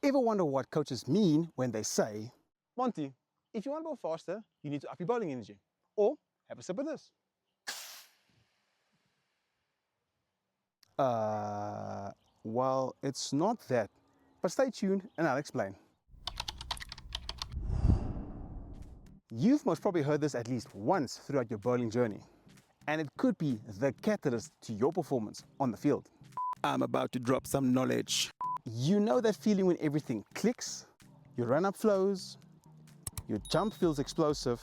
Ever wonder what coaches mean when they say, Monty, if you want to go faster, you need to up your bowling energy. Or have a sip of this. well, it's not that, but stay tuned and I'll explain. You've most probably heard this at least once throughout your bowling journey, and it could be the catalyst to your performance on the field. I'm about to drop some knowledge. You know that feeling when everything clicks, your run-up flows, your jump feels explosive,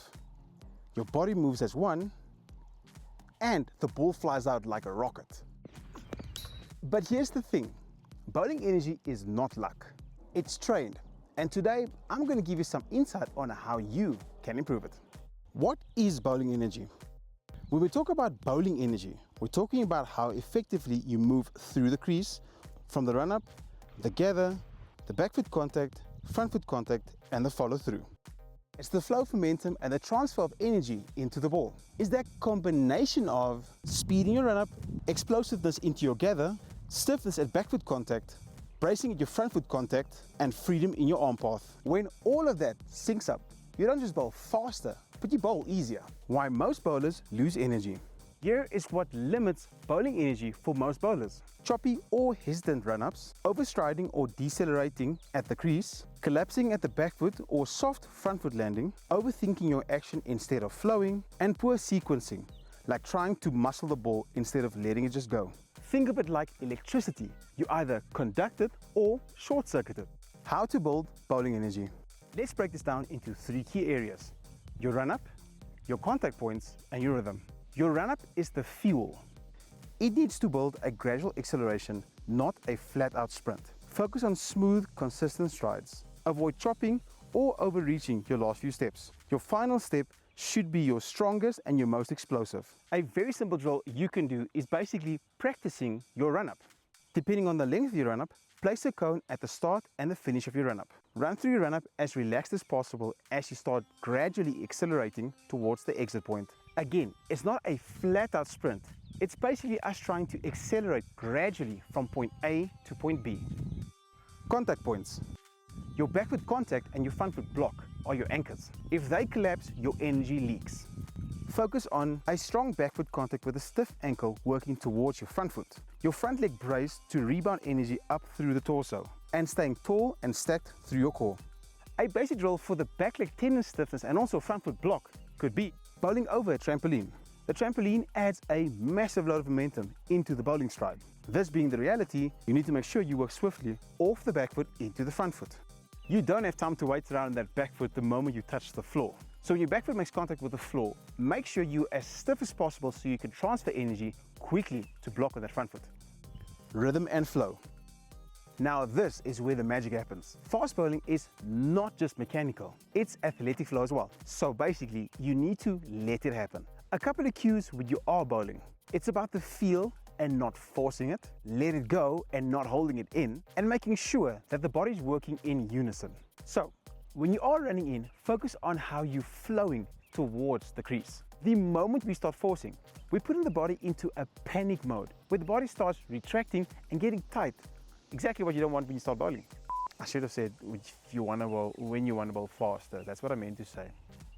your body moves as one, and the ball flies out like a rocket. But here's the thing, bowling energy is not luck, it's trained. And today, I'm going to give you some insight on how you can improve it. What is bowling energy? When we talk about bowling energy, we're talking about how effectively you move through the crease from the run-up, the gather, the back foot contact, front foot contact, and the follow-through. It's the flow of momentum and the transfer of energy into the ball. It's that combination of speed in your run-up, explosiveness into your gather, stiffness at back foot contact, bracing at your front foot contact, and freedom in your arm path. When all of that syncs up, you don't just bowl faster, but you bowl easier. Why most bowlers lose energy. Here is what limits bowling energy for most bowlers. Choppy or hesitant run-ups, overstriding or decelerating at the crease, collapsing at the back foot or soft front foot landing, overthinking your action instead of flowing, and poor sequencing, like trying to muscle the ball instead of letting it just go. Think of it like electricity. You either conduct it or short-circuit it. How to build bowling energy. Let's break this down into 3 key areas. Your run-up, your contact points, and your rhythm. Your run-up is the fuel. It needs to build a gradual acceleration, not a flat-out sprint. Focus on smooth, consistent strides. Avoid chopping or overreaching your last few steps. Your final step should be your strongest and your most explosive. A very simple drill you can do is basically practicing your run-up. Depending on the length of your run-up, place a cone at the start and the finish of your run-up. Run through your run-up as relaxed as possible as you start gradually accelerating towards the exit point. Again, it's not a flat-out sprint. It's basically us trying to accelerate gradually from point A to point B. Contact points. Your back foot contact and your front foot block are your anchors. If they collapse, your energy leaks. Focus on a strong back foot contact with a stiff ankle working towards your front foot. Your front leg brace to rebound energy up through the torso and staying tall and stacked through your core. A basic drill for the back leg tendon stiffness and also front foot block could be bowling over a trampoline. The trampoline adds a massive load of momentum into the bowling stride. This being the reality, you need to make sure you work swiftly off the back foot into the front foot. You don't have time to wait around that back foot the moment you touch the floor. So when your back foot makes contact with the floor, make sure you're as stiff as possible so you can transfer energy quickly to block with that front foot. Rhythm and flow. Now this is where the magic happens. Fast bowling is not just mechanical, it's athletic flow as well. So basically, you need to let it happen. A couple of cues when you are bowling. It's about the feel and not forcing it, let it go and not holding it in, and making sure that the body's working in unison. So, when you are running in, focus on how you're flowing towards the crease. The moment we start forcing, we're putting the body into a panic mode, where the body starts retracting and getting tight. Exactly what you don't want when you start bowling. I should have said if you want to bowl, when you want to bowl faster. That's what I meant to say.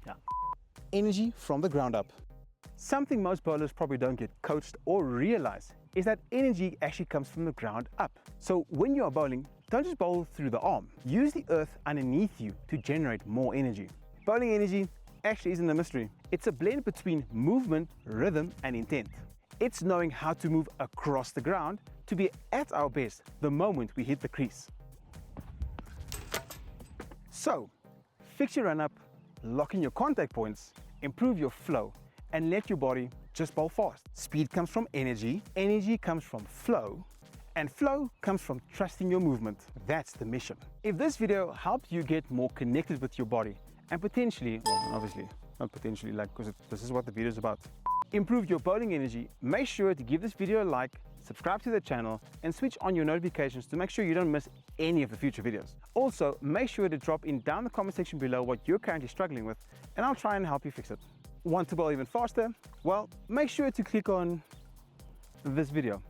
Yeah. Energy from the ground up. Something most bowlers probably don't get coached or realize is that energy actually comes from the ground up. So when you are bowling, don't just bowl through the arm. Use the earth underneath you to generate more energy. Bowling energy actually isn't a mystery. It's a blend between movement, rhythm, and intent. It's knowing how to move across the ground to be at our best the moment we hit the crease. So, fix your run up, lock in your contact points, improve your flow, and let your body just bowl fast. Speed comes from energy comes from flow, and flow comes from trusting your movement. That's the mission. If this video helped you get more connected with your body and potentially, well, obviously, not potentially, like, because this is what the video is about, improve your bowling energy, make sure to give this video a like, subscribe to the channel, and switch on your notifications to make sure you don't miss any of the future videos. Also, make sure to drop in down the comment section below what you're currently struggling with, and I'll try and help you fix it. Want to bowl even faster? Well, make sure to click on this video.